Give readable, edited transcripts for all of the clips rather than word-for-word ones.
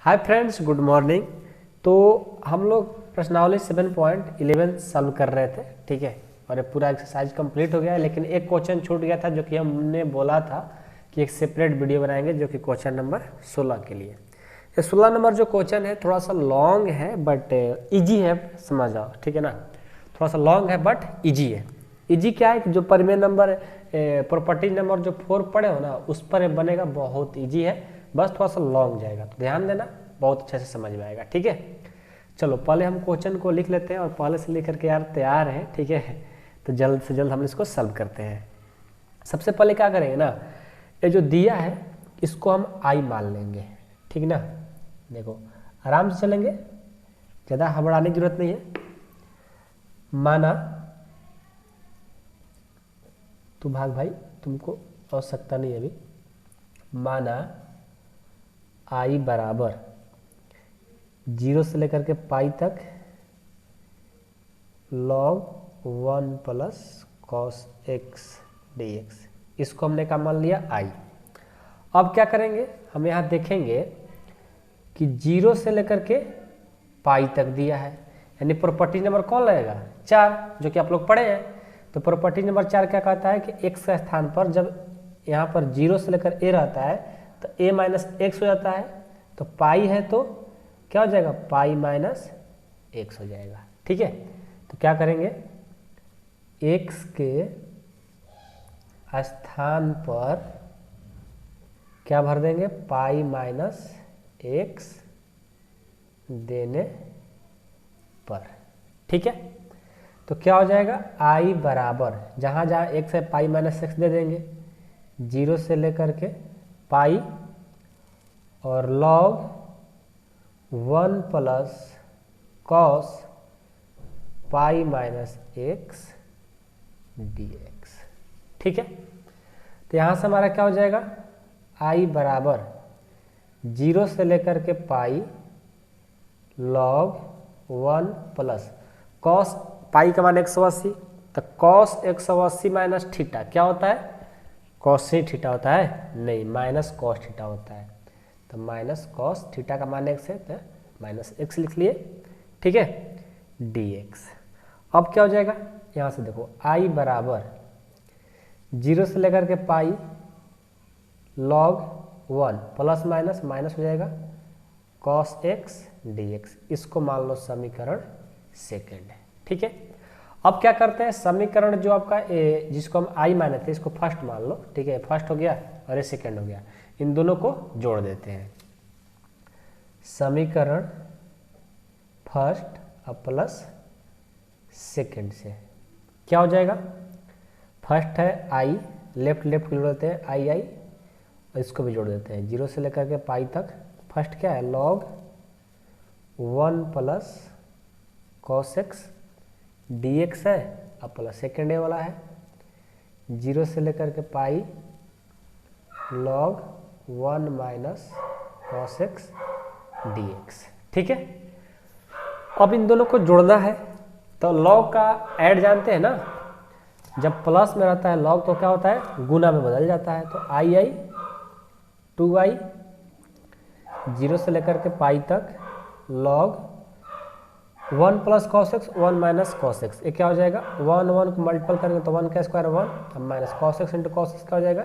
Hi friends, good morning. तो हम लोग प्रश्नावली 7.11 सॉल्व कर रहे थे, ठीक है। और ये पूरा एक्सरसाइज कंप्लीट हो गया है, लेकिन एक क्वेश्चन छूट गया था जो कि हमने बोला था कि एक सेपरेट वीडियो बनाएंगे, जो कि क्वेश्चन नंबर 16 के लिए। ये 16 नंबर जो क्वेश्चन है थोड़ा सा लॉन्ग है बट इजी है, समझ आओ, ठीक है ना। थोड़ा सा लॉन्ग है बट इजी है। इजी क्या है कि जो परिमेय नंबर प्रॉपर्टी नंबर जो 4 पढ़े हो ना, उस पर बनेगा, बहुत इजी है, बस थोड़ा सा लॉन्ग जाएगा, तो ध्यान देना, बहुत अच्छे से समझ में आएगा, ठीक है। चलो पहले हम क्वेश्चन को लिख लेते हैं और पहले से लिख करके यार तैयार है, ठीक है। तो जल्द से जल्द हम इसको सॉल्व करते हैं। सबसे पहले क्या करेंगे ना, ये जो दिया है इसको हम आई मान लेंगे, ठीक ना। देखो आराम से चलेंगे, ज़्यादा हड़बड़ाने की जरूरत नहीं है। माना तू भाग भाई, तुमको आवश्यकता नहीं है अभी। माना आई बराबर 0 से लेकर के पाई तक log 1 plus cos x D x, इसको हमने क्या मान लिया आई। अब क्या करेंगे, हम यहाँ देखेंगे कि 0 से लेकर के पाई तक दिया है, यानी प्रॉपर्टी नंबर कौन लगेगा 4, जो कि आप लोग पढ़े हैं। तो प्रॉपर्टी नंबर 4 क्या कहता है कि x के स्थान पर जब यहाँ पर 0 से लेकर a रहता है तो a माइनस एक्स हो जाता है, तो पाई है तो क्या हो जाएगा, पाई माइनस एक्स हो जाएगा, ठीक है। तो क्या करेंगे, x के स्थान पर क्या भर देंगे, पाई माइनस एक्स देने पर, ठीक है। तो क्या हो जाएगा, आई बराबर जहाँ जहाँ एक्स है पाई माइनस एक्स दे देंगे, 0 से लेकर के पाई और log 1 plus cos pi minus x D x, ठीक है। तो यहाँ से हमारा क्या हो जाएगा, आई बराबर 0 से लेकर के पाई log 1 प्लस कॉस पाई का मान 180, तो कॉस 180 माइनस थीटा क्या होता है, कॉस से थीटा होता है, नहीं माइनस कॉस थीटा होता है। तो माइनस कॉस थीटा का मान एक्स है, तो माइनस एक्स लिख लिए, ठीक है, डी एक्स। अब क्या हो जाएगा, यहाँ से देखो आई बराबर 0 से लेकर के पाई log 1 प्लस माइनस माइनस हो जाएगा कॉस एक्स डी एक्स, इसको मान लो समीकरण सेकेंड है, ठीक है। अब क्या करते हैं, समीकरण जो आपका जिसको हम आई माने थे इसको फर्स्ट मान लो, ठीक है, फर्स्ट हो गया और ये सेकेंड हो गया, इन दोनों को जोड़ देते हैं। समीकरण फर्स्ट अब प्लस सेकेंड से क्या हो जाएगा, फर्स्ट है आई, लेफ्ट लेफ्ट जोड़ देते हैं आई आई, और इसको भी जोड़ देते हैं 0 से लेकर के पाई तक। फर्स्ट क्या है, log 1 plus cos x D x है, अब प्लस सेकेंड ए वाला है 0 से लेकर के पाई log 1 minus cos x D x, ठीक है। अब इन दोनों को जोड़ना है, तो log का ऐड जानते हैं ना, जब प्लस में रहता है log तो क्या होता है, गुना में बदल जाता है। तो आई आई 2i 0 से लेकर के पाई तक log 1 plus cos x 1 minus cos x, ये क्या हो जाएगा, 1 1 को मल्टीपल करेंगे तो 1 का स्क्वायर 1, अब minus cos x into cos x क्या हो जाएगा,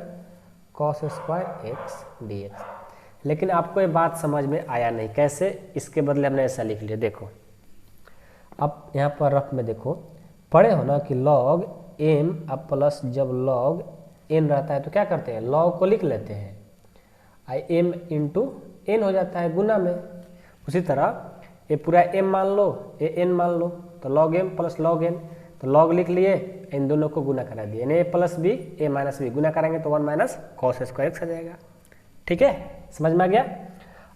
cos square x D x. लेकिन आपको ये बात समझ में आया नहीं, कैसे, इसके बदले हमने ऐसा लिख लिया। देखो अब यहाँ पर रफ में देखो, पढ़े हो ना कि log m अब प्लस जब log n रहता है तो क्या करते हैं, log को लिख लेते हैं, आई m इंटू n हो जाता है गुना में। उसी तरह ये पूरा m मान लो, ये n मान लो, तो log m plus log n, तो log लिख लिए, इन दोनों को गुना करा दिए, यानी a plus B a minus B, गुना करेंगे तो 1 माइनस कॉस स्क्वायर एक्स आ जाएगा, ठीक है, समझ में आ गया।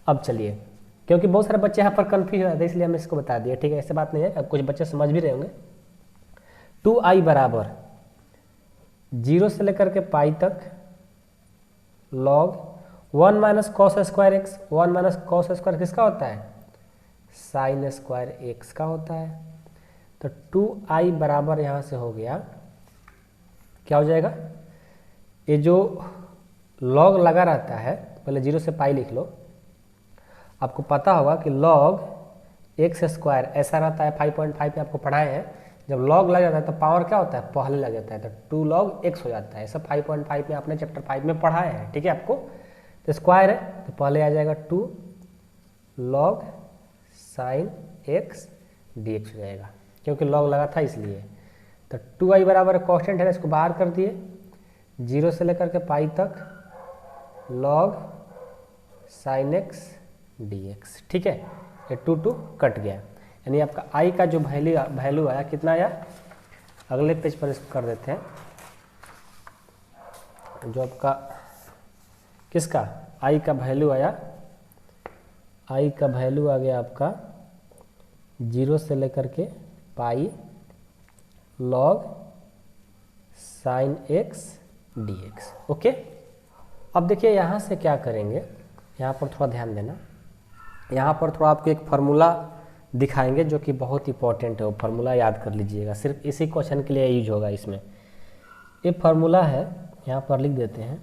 अब चलिए, क्योंकि बहुत सारे बच्चे यहाँ पर कन्फ्यूज हो रहे थे इसलिए हमने इसको बता दिया, ठीक है, ऐसे बात नहीं है, अब कुछ बच्चे समझ भी रहे होंगे। 2i बराबर 0 से लेकर के पाई तक log 1 minus cos square x, 1 minus cos square किसका होता है, साइन स्क्वायर एक्स का होता है। तो 2i बराबर यहाँ से हो गया, क्या हो जाएगा, ये जो log लगा रहता है, पहले 0 से पाई लिख लो, आपको पता होगा कि log एक्स स्क्वायर ऐसा रहता है, 5.5 में आपको पढ़ाए हैं, जब लॉग लग जाता है तो पावर क्या होता है, पहले लग जाता है, तो 2 log x हो जाता है। ऐसा 5.5 में आपने चैप्टर 5 में पढ़ाया है, ठीक है आपको। तो स्क्वायर है तो पहले आ जाएगा 2 log sin x dx हो जाएगा, क्योंकि log लगा था इसलिए। तो 2i बराबर कांस्टेंट है, इसको बाहर कर दिए, 0 से लेकर के पाई तक log sin x dx, ठीक है। ये 2 कट गया, यानी आपका i का जो वैल्यू आया कितना आया, अगले पेज पर इसको कर देते हैं। जो आपका किसका i का वैल्यू आया, i का वैल्यू आ गया आपका 0 से लेकर के पाई log sin x dx, okay. अब देखिए यहाँ से क्या करेंगे, यहाँ पर थोड़ा ध्यान देना, यहाँ पर थोड़ा आपको एक फार्मूला दिखाएंगे जो कि बहुत इंपॉर्टेंट है, वो फार्मूला याद कर लीजिएगा, सिर्फ इसी क्वेश्चन के लिए यूज होगा इसमें। ये फार्मूला है, यहाँ पर लिख देते हैं।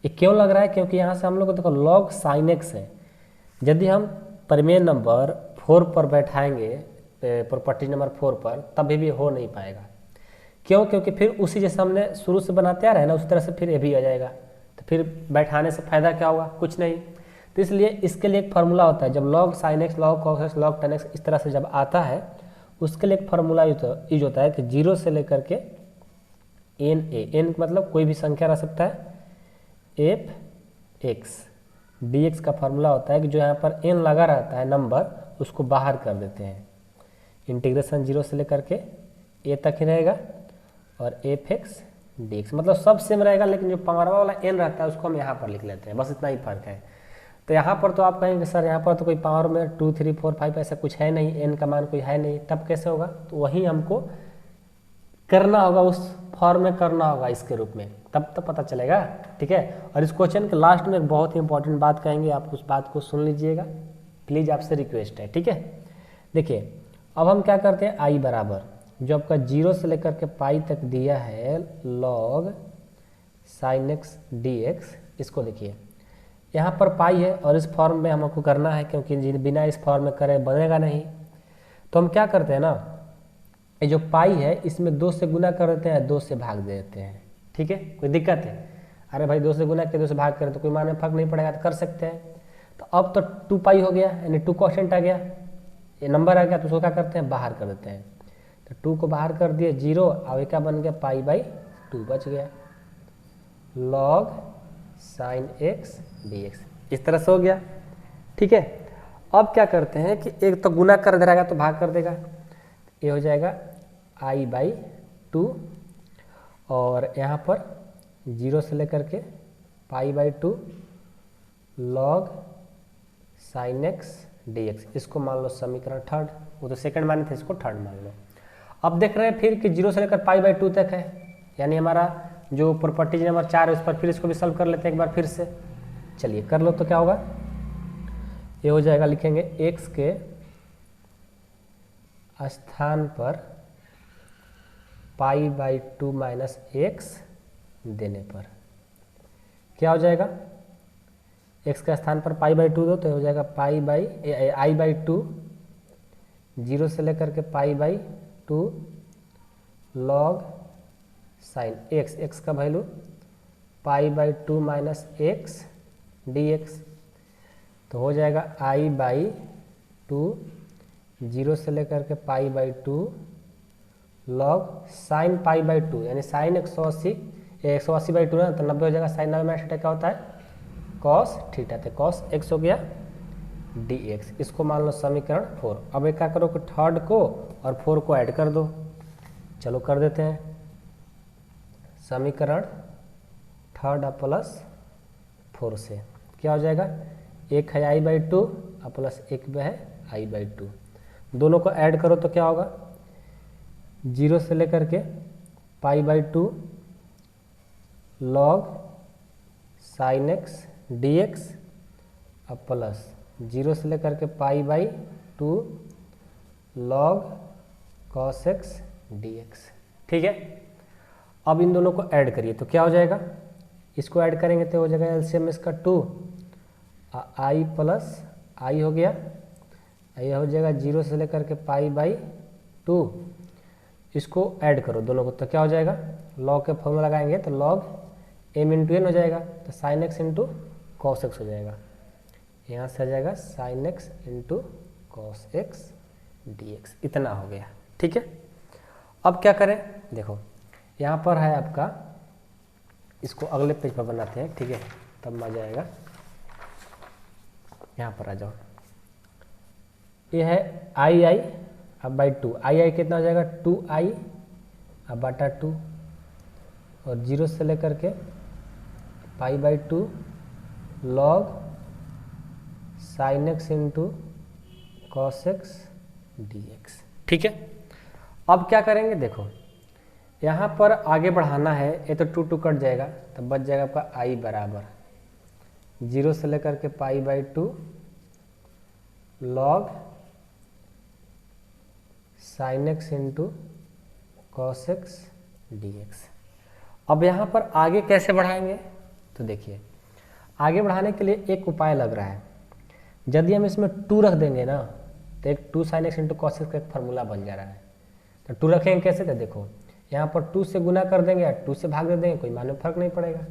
ये क्यों लग रहा है, क्योंकि यहाँ से हम लोग को देखो log sin x है, यदि हम परिमेय नंबर 4 पर बैठाएंगे, प्रॉपर्टी नंबर 4 पर, तभी भी हो नहीं पाएगा। क्यों, क्योंकि फिर उसी जैसे हमने शुरू से बनाते आ रहे हैं ना, उस तरह से फिर ये भी आ जाएगा, तो फिर बैठाने से फायदा क्या होगा, कुछ नहीं। तो इसलिए इसके लिए एक फार्मूला होता है, जब log sin x, log cos x, log tan x इस तरह से जब आता है, उसके लिए एक फार्मूला यूज होता है कि 0 से लेकर के n मतलब कोई भी संख्या रह सकता है, f x dx का फार्मूला होता है कि जो यहाँ पर n लगा रहता है नंबर, उसको बाहर कर देते हैं। इंटीग्रेशन 0 से लेकर के a तक ही रहेगा, और एफ एक्स डी एक्स मतलब सब सेम रहेगा, लेकिन जो पावरवा वाला n रहता है उसको हम यहाँ पर लिख लेते हैं, बस इतना ही फर्क है। तो यहाँ पर तो आप कहेंगे सर यहाँ पर तो कोई पावर में 2, 3, 4, 5 ऐसा कुछ है नहीं, n का मान कोई है नहीं, तब कैसे होगा, तो वही हमको करना होगा, उस फॉर्म में करना होगा इसके रूप में, तब तो पता चलेगा, ठीक है। और इस क्वेश्चन के लास्ट में एक बहुत ही इंपॉर्टेंट बात कहेंगे, आप उस बात को सुन लीजिएगा प्लीज़, आपसे रिक्वेस्ट है, ठीक है। देखिए अब हम क्या करते हैं, i बराबर जो आपका 0 से लेकर के पाई तक दिया है log sin x dx, इसको देखिए यहाँ पर पाई है और इस फॉर्म में हमको करना है, क्योंकि बिना इस फॉर्म में करे बनेगा नहीं। तो हम क्या करते हैं ना, ये जो पाई है इसमें 2 से गुना कर देते हैं, 2 से भाग देते हैं, ठीक है। कोई दिक्कत है, अरे भाई 2 से गुना के 2 से भाग करें तो कोई मान में फर्क नहीं पड़ेगा, तो कर सकते हैं। तो अब तो 2 पाई हो गया, यानी 2 कांस्टेंट आ गया, ये नंबर आ गया, तो उसको क्या करते हैं, बाहर कर देते हैं। तो 2 को बाहर कर दिए 0, अब क्या बन गया, पाई/2 बच गया, log sin x dx, इस तरह से हो गया, ठीक है। अब क्या करते हैं कि एक तो गुना कर दे रहेगा तो भाग कर देगा, ये हो जाएगा i/2, और यहाँ पर 0 से लेकर के पाई/2 log sin x dx, इसको मान लो समीकरण थर्ड, वो तो सेकंड माने थे, इसको थर्ड मान लो। अब देख रहे हैं फिर कि 0 से लेकर पाई/2 तक है, यानी हमारा जो प्रॉपर्टी नंबर 4 है उस पर फिर इसको भी सॉल्व कर लेते हैं एक बार फिर से। चलिए कर लो, तो क्या होगा, ये हो जाएगा, लिखेंगे x के स्थान पर पाई/2 माइनस x देने पर क्या हो जाएगा, x के स्थान पर पाई/2 दो तो हो जाएगा i/2 0 से लेकर के पाई/2 log sin x का वैल्यू पाई/2 माइनस x dx, तो हो जाएगा i/2 0 से लेकर के पाई/2 log sin पाई/2, यानी sin 180/2 ना, तो 90 हो जाएगा, sin 90 क्या होता है, cos थीटा, तो cos x हो गया dx, इसको मान लो समीकरण 4। अब एक क्या करो कि थर्ड को और 4 को ऐड कर दो, चलो कर देते हैं, समीकरण थर्ड प्लस 4 से क्या हो जाएगा, एक है i/2 और प्लस एक है i/2, दोनों को ऐड करो तो क्या होगा, 0 से लेकर के पाई/2 log sin x dx और प्लस 0 से लेकर के पाई/2 log cos x dx, ठीक है। अब इन दोनों को ऐड करिए तो क्या हो जाएगा, इसको ऐड करेंगे तो हो जाएगा एलसीएम इसका 2 आई प्लस आई हो गया, ये हो जाएगा 0 से लेकर के पाई बाई 2। इसको ऐड करो दोनों को तो क्या हो जाएगा, लॉग के फॉर्मूला लगाएंगे तो लॉग m इंटू एन हो जाएगा, तो sine x into cos x हो जाएगा। यहाँ से आ जाएगा sine x into cos x D x, इतना हो गया। ठीक है, अब क्या करें, देखो यहाँ पर है आपका, इसको अगले पेज पर बनाते हैं, ठीक है, तब मजा आएगा। यहाँ पर आ जाओ, ये है आई आई अब बाई 2, आई कितना हो जाएगा 2i अब बटा 2, और 0 से लेकर के पाई by 2 log sine x into cos x D x. ठीक है, अब क्या करेंगे, देखो यहाँ पर आगे बढ़ाना है, ये तो 2 कट जाएगा, तो बच जाएगा आपका i बराबर 0 से लेकर के पाई by 2 log sine x into cos x D x. अब यहाँ पर आगे कैसे बढ़ाएंगे, तो देखिए आगे बढ़ाने के लिए एक उपाय लग रहा है, यदि हम इसमें 2 रख देंगे ना तो एक 2 sine x into cos x का एक फार्मूला बन जा रहा है। तो 2 रखेंगे कैसे, तो देखो यहाँ पर 2 से गुना कर देंगे या 2 से भाग दे देंगे, कोई मालूम फर्क नहीं पड़ेगा,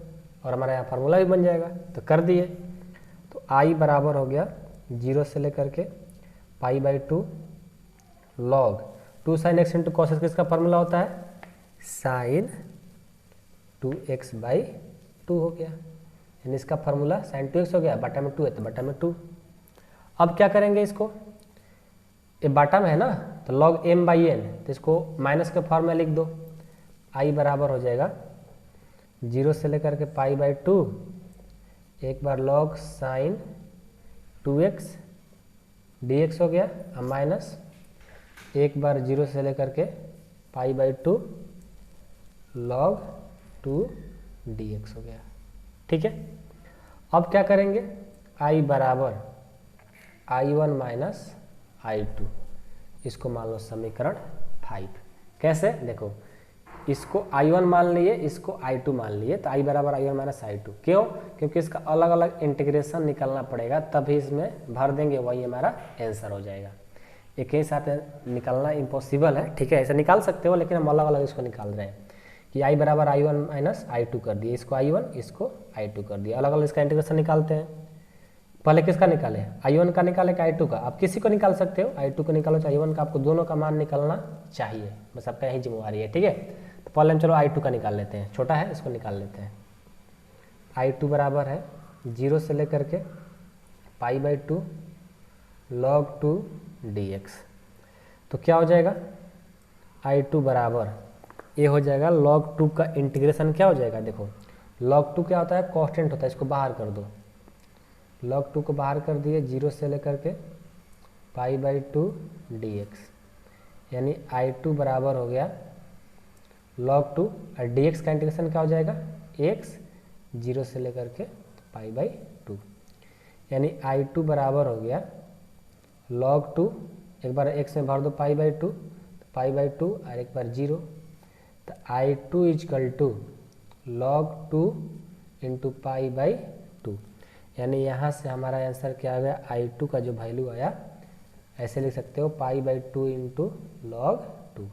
और हमारा यहाँ फार्मूला भी बन जाएगा। तो कर दिए, तो आई बराबर हो गया 0 से लेकर के पाई by 2 log 2 sine x into cos x, किसका फार्मूला होता है साइन 2x बाई 2 हो गया, यानी इसका फार्मूला साइन 2x हो गया, बटा में 2 है तो बटा में 2। अब क्या करेंगे, इसको ये बाटा में है ना, तो लॉग m बाई एन, तो इसको माइनस के फॉर्म में लिख दो, आई बराबर हो जाएगा 0 से लेकर के पाई बाई 2 एक बार लॉग साइन 2x dx हो गया, अब माइनस एक बार 0 से लेकर के पाई बाई 2 लॉग 2 dx हो गया। ठीक है, अब क्या करेंगे, i बराबर i1 माइनस i2, इसको मान लो समीकरण 5। कैसे, देखो इसको i1 मान लिए, इसको i2 मान लिए, तो i बराबर i1 माइनस i2। क्यों, क्योंकि इसका अलग अलग इंटीग्रेशन निकालना पड़ेगा, तभी इसमें भर देंगे, वही हमारा आंसर हो जाएगा। एक ही साथ निकालना इम्पॉसिबल है, ठीक है, ऐसे निकाल सकते हो, लेकिन हम अलग अलग इसको निकाल रहे हैं कि i बराबर i1 माइनस i2 कर दिए, इसको i1 इसको i2 कर दिया, अलग अलग इसका इंटीग्रेशन निकालते हैं। पहले किसका निकाले, i1 का निकाले कि i2 का, आप किसी को निकाल सकते हो, i2 को निकालो चाहे i1 का, आपको दोनों का मान निकालना चाहिए, बस आपका यही जिम्मेवारी है। ठीक है, तो पहले हम चलो i2 का निकाल लेते हैं, छोटा है इसको निकाल लेते हैं। i2 बराबर है 0 से लेकर के पाई बाई 2 लॉग 2 dx, तो क्या हो जाएगा, i2 बराबर ये हो जाएगा log 2 का इंटीग्रेशन क्या हो जाएगा, देखो log 2 क्या होता है, कांस्टेंट होता है, इसको बाहर कर दो, log 2 को बाहर कर दिए 0 से लेकर के पाई बाई 2 dx, यानी i2 बराबर हो गया log 2 और dx का इंटीग्रेशन क्या हो जाएगा x 0 से लेकर के पाई बाई 2, यानी i2 बराबर हो गया log 2, एक बार x में भर दो पाई बाई 2, तो पाई बाई 2 और एक बार 0, तो i2 is equal to log 2 into pi by 2, यानी यहाँ से हमारा आंसर क्या आ गया, i2 का जो वैल्यू आया ऐसे लिख सकते हो पाई बाई 2 इंटू लॉग 2,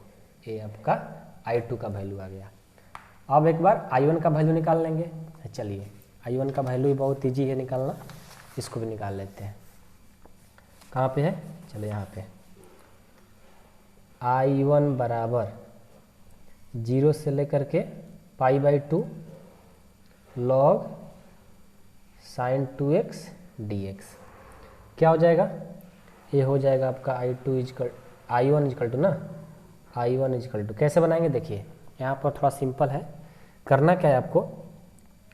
ये आपका i2 का वैल्यू आ गया। अब एक बार i1 का वैल्यू निकाल लेंगे, चलिए i1 का वैल्यू बहुत ईजी है निकालना, इसको भी निकाल लेते हैं। कहाँ पे है, चलो यहाँ पे, i1 बराबर 0 से लेकर के पाई by 2 log sign 2x dx, क्या हो जाएगा, ये हो जाएगा आपका i1 इजकल टू ना, i1 इजकल टू कैसे बनाएंगे, देखिए यहाँ पर थोड़ा सिंपल है, करना क्या है आपको,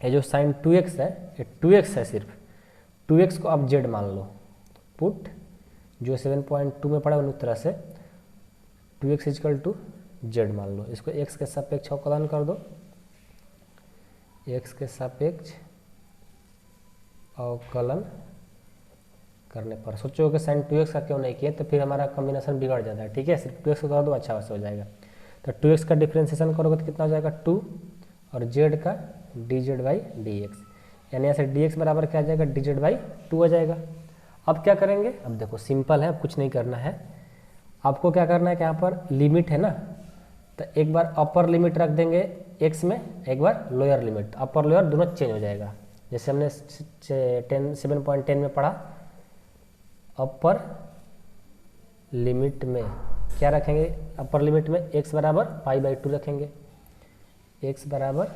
ये जो साइन 2x है ये 2x है, सिर्फ 2x को आप z मान लो, पुट जो 7.2 में पड़ा उस तरह से 2x इजकल टू z मान लो, इसको x के सापेक्ष अवकलन कर दो, x के सापेक्ष अवकलन करने पर सोचो कि साइन 2x का क्यों नहीं किया, तो फिर हमारा कॉम्बिनेशन बिगड़ जाता है। ठीक है, सिर्फ 2x को कर दो, अच्छा वैसे हो जाएगा। तो 2x का डिफ्रेंशिएशन करोगे तो कितना हो जाएगा 2, और z का dz बाई dx, यानी यहाँ से dx बराबर क्या आ जाएगा, dz/2 आ जाएगा। अब क्या करेंगे, अब देखो सिंपल है, अब कुछ नहीं करना है। आपको क्या करना है कि यहाँ पर लिमिट है ना, तो एक बार अपर लिमिट रख देंगे x में, एक बार लोअर लिमिट, अपर लोअर दोनों चेंज हो जाएगा। जैसे हमने 7.10 में पढ़ा, अपर लिमिट में क्या रखेंगे, अपर लिमिट में x बराबर π/2 रखेंगे, x बराबर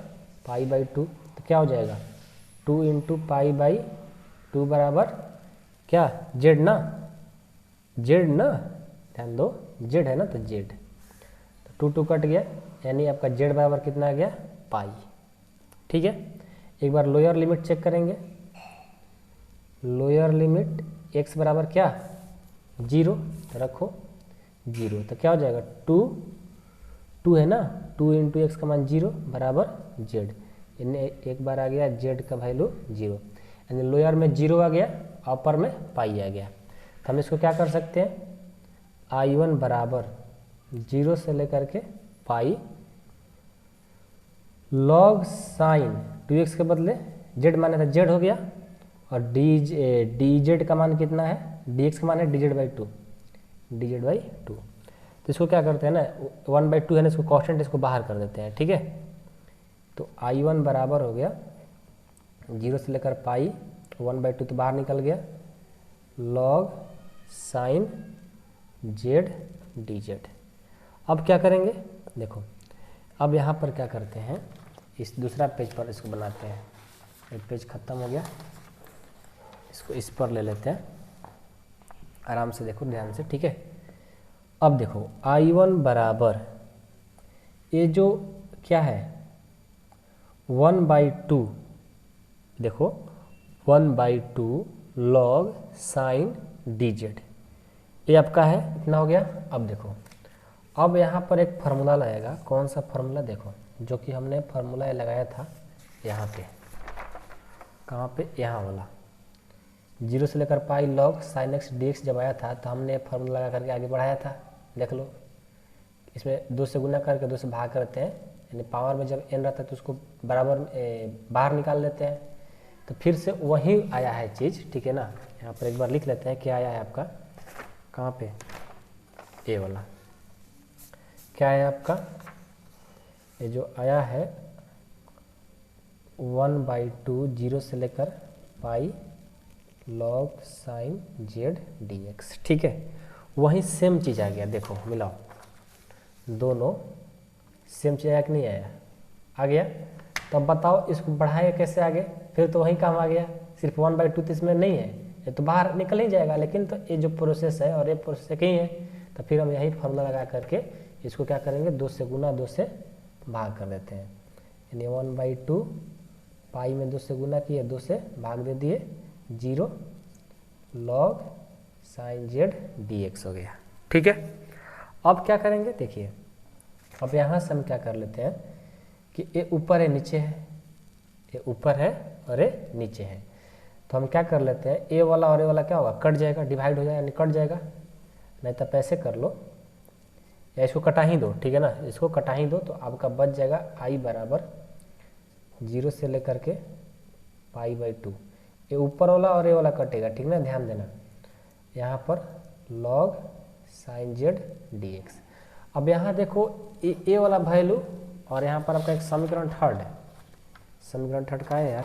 π/2, तो क्या हो जाएगा 2 × π/2 बराबर क्या, z ना, z ना, ध्यान दो z है ना, तो z, तो 2 कट गया, यानी आपका z बराबर कितना आ गया, पाई। ठीक है, एक बार लोअर लिमिट चेक करेंगे, लोअर लिमिट x बराबर क्या, 0, तो रखो 0, तो क्या हो जाएगा 2 है ना, 2 × x का मान 0 बराबर z, यानी एक बार आ गया z का वैल्यू 0, यानी लोअर में 0 आ गया, अपर में पाई आ गया। तो हम इसको क्या कर सकते हैं, I1 बराबर 0 से लेकर के पाई log साइन 2x के बदले z माने था z हो गया, और dz का मान कितना है, dx का मान है dz/2, तो इसको क्या करते हैं ना, 1/2 है ना, इसको कांस्टेंट, इसको बाहर कर देते हैं। ठीक है, तो I1 बराबर हो गया 0 से लेकर पाई, 1/2 तो बाहर निकल गया, log साइन z dz। अब क्या करेंगे, देखो अब यहाँ पर क्या करते हैं, इस दूसरा पेज पर इसको बनाते हैं, एक पेज खत्म हो गया, इसको इस पर ले लेते हैं, आराम से देखो ध्यान से। ठीक है, अब देखो I1 बराबर ये जो क्या है 1/2, देखो 1/2 log साइन dz, ये आपका है, इतना हो गया। अब देखो, अब यहाँ पर एक फार्मूला लगेगा, कौन सा फार्मूला, देखो जो कि हमने फार्मूला लगाया था यहाँ पे, कहाँ पे, यहाँ वाला, 0 से लेकर पाई log साइन x dx जब आया था, तो हमने फार्मूला लगा करके आगे बढ़ाया था। देख लो, इसमें 2 से गुना करके 2 से भाग करते हैं, यानी पावर में जब n रहता है तो उसको बराबर बाहर निकाल लेते हैं, तो फिर से वही आया है चीज़। ठीक है ना, यहाँ पर एक बार लिख लेते हैं क्या आया है आपका, कहाँ पे, ए वाला, क्या है आपका, ये जो आया है 1/2 0 से लेकर पाई log साइन z dx। ठीक है, वही सेम चीज़ आ गया, देखो मिलाओ, दोनों सेम चीज़ आया कि नहीं आया, आ गया। तो अब बताओ इसको बढ़ाए कैसे आगे, फिर तो वही काम आ गया, सिर्फ 1/2 तो इसमें नहीं है, ये तो बाहर निकल ही जाएगा, लेकिन तो ये जो प्रोसेस है और ये प्रोसेस एक ही है, तो फिर हम यही फार्मूला लगा करके इसको क्या करेंगे, 2 से गुना 2 से भाग कर देते हैं, यानी 1/2 पाई में 2 से गुना किए, 2 से भाग दे दिए, 0 log साइन z dx हो गया। ठीक है, अब क्या करेंगे, देखिए अब यहाँ से हम क्या कर लेते हैं कि ये ऊपर है नीचे है, ये ऊपर है और ये नीचे है, तो हम क्या कर लेते हैं, ए वाला और ए वाला क्या होगा, कट जाएगा, डिवाइड हो जाएगा, यानी कट जाएगा, नहीं तो पैसे कर लो या इसको कटा ही दो। ठीक है ना, इसको कटा ही दो, तो आपका बच जाएगा I बराबर 0 से लेकर के π/2, ये ऊपर वाला और ये वाला कटेगा। ठीक ना, ध्यान देना, यहाँ पर log साइन z dx। अब यहाँ देखो ए वाला वैल्यू, और यहाँ पर आपका एक समीकरण थर्ड है, समीकरण थर्ड का है यार,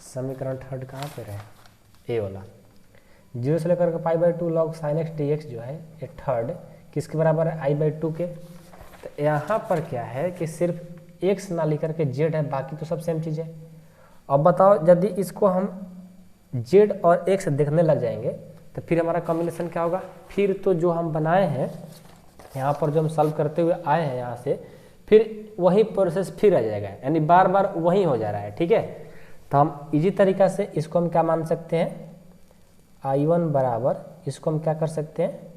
समीकरण थर्ड कहाँ पे रहे, ए वाला, 0 से लेकर के π/2 log साइन x dx जो है, ये थर्ड किसके बराबर है, I/2 के। तो यहाँ पर क्या है कि सिर्फ x ना लेकर के z है, बाकी तो सब सेम चीज़ है। अब बताओ यदि इसको हम z और x देखने लग जाएंगे, तो फिर हमारा कॉम्बिनेशन क्या होगा, फिर तो जो हम बनाए हैं यहाँ पर, जो हम सॉल्व करते हुए आए हैं यहाँ से, फिर वही प्रोसेस फिर आ जाएगा, यानी बार बार वही हो जा रहा है। ठीक है, तो हम इजी तरीका से इसको हम क्या मान सकते हैं, I1 बराबर, इसको हम क्या कर सकते हैं,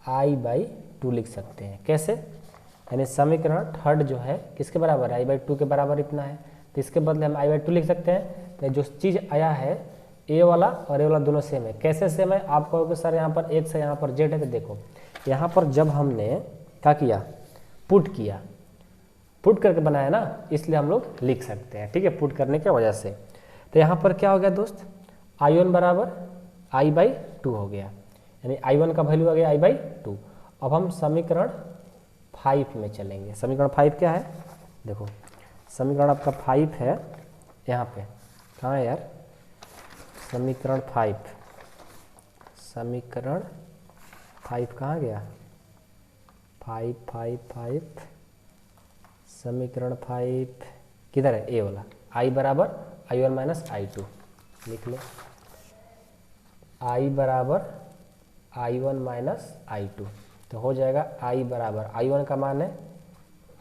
I/2 लिख सकते हैं। कैसे, यानी समीकरण थर्ड जो है किसके बराबर है, I/2 के बराबर इतना है, तो इसके बदले हम I/2 लिख सकते हैं। तो जो चीज़ आया है ए वाला और ए वाला दोनों सेम है। कैसे सेम है, आप कहोगे सर यहाँ पर x है, यहाँ पर z है, तो देखो यहाँ पर जब हमने क्या किया, पुट करके बनाया ना, इसलिए हम लोग लिख सकते हैं। ठीक है, पुट करने की वजह से। तो यहाँ पर क्या हो गया दोस्त, I1 बराबर I/2 हो गया, यानी I1 का वैल्यू आ गया I/2। अब हम समीकरण 5 में चलेंगे। समीकरण 5 क्या है, देखो समीकरण आपका 5 है यहाँ पे, कहाँ है यार, समीकरण 5, समीकरण 5 कहाँ गया, 5 5 5, समीकरण 5 किधर है, ए वाला, I बराबर I1 माइनस I2, लिख लो I बराबर I1 माइनस I2, तो हो जाएगा I बराबर, I1 का मान है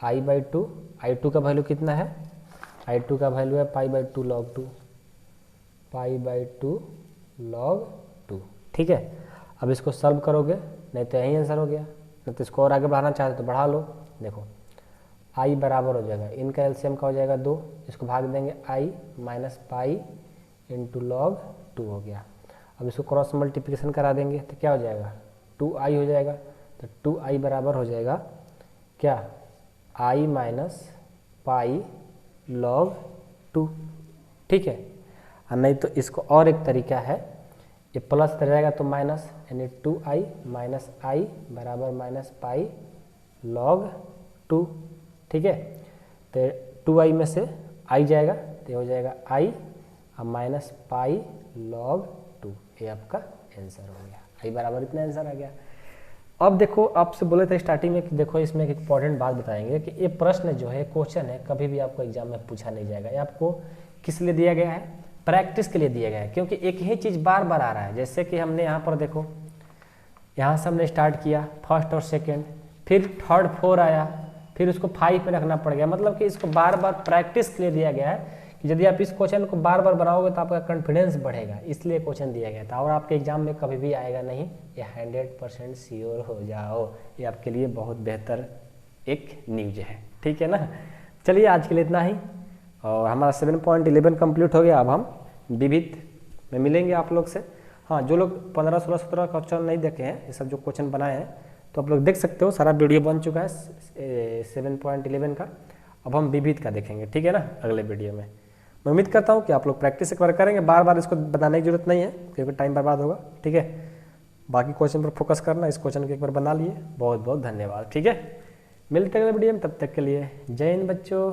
I/2, I2 का वैल्यू कितना है, I2 का वैल्यू है π/2 log 2, π/2 log 2, ठीक है। अब इसको सॉल्व करोगे, नहीं तो यही आंसर हो गया, नहीं तो इसको और आगे बढ़ाना चाहते तो बढ़ा लो। देखो I बराबर हो जाएगा, इनका एलसीएम का हो जाएगा 2, इसको भाग देंगे I minus pi into log 2 हो गया। अब इसको क्रॉस मल्टीप्लिकेशन करा देंगे तो क्या हो जाएगा, 2I हो जाएगा, तो 2I बराबर हो जाएगा क्या, I माइनस पाई लॉग 2, ठीक है। और नहीं तो इसको और एक तरीका है, ये प्लस रहेगा तो माइनस, यानी 2I माइनस I बराबर माइनस पाई लॉग 2, ठीक है। तो 2I में से I जाएगा तो हो जाएगा I और माइनस पाई लॉग 2, ये आपका आंसर हो गया, I बराबर इतना आंसर आ गया। अब देखो आपसे बोले थे स्टार्टिंग में कि देखो इसमें एक इंपॉर्टेंट बात बताएंगे कि ये प्रश्न जो है, क्वेश्चन है, कभी भी आपको एग्जाम में पूछा नहीं जाएगा। ये आपको किस लिए दिया गया है, प्रैक्टिस के लिए दिया गया है, क्योंकि एक ही चीज़ बार बार आ रहा है। जैसे कि हमने यहाँ पर देखो, यहाँ से हमने स्टार्ट किया फर्स्ट और सेकेंड, फिर थर्ड 4 आया, फिर उसको 5 में रखना पड़ गया। मतलब कि इसको बार बार प्रैक्टिस के लिए दिया गया है कि यदि आप इस क्वेश्चन को बार बार बनाओगे तो आपका कॉन्फिडेंस बढ़ेगा, इसलिए क्वेश्चन दिया गया था। और आपके एग्जाम में कभी भी आएगा नहीं, ये 100% श्योर हो जाओ, ये आपके लिए बहुत बेहतर एक न्यूज है, ठीक है ना। चलिए आज के लिए इतना ही, और हमारा 7.11 कंप्लीट हो गया। अब हम विविध में मिलेंगे आप लोग से। हाँ, जो लोग 15, 16, 17 क्वेश्चन नहीं देखे हैं, ये सब जो क्वेश्चन बनाए हैं तो आप लोग देख सकते हो, सारा वीडियो बन चुका है 7.11 का। अब हम विविध का देखेंगे, ठीक है ना, अगले वीडियो में। मैं उम्मीद करता हूँ कि आप लोग प्रैक्टिस एक बार करेंगे, बार बार इसको बताने की जरूरत नहीं है क्योंकि टाइम बर्बाद होगा, ठीक है। बाकी क्वेश्चन पर फोकस करना, इस क्वेश्चन को एक बार बना लिए। बहुत बहुत धन्यवाद, ठीक है। मिलते हैं अगले वीडियो में, तब तक के लिए जय हिंद बच्चों।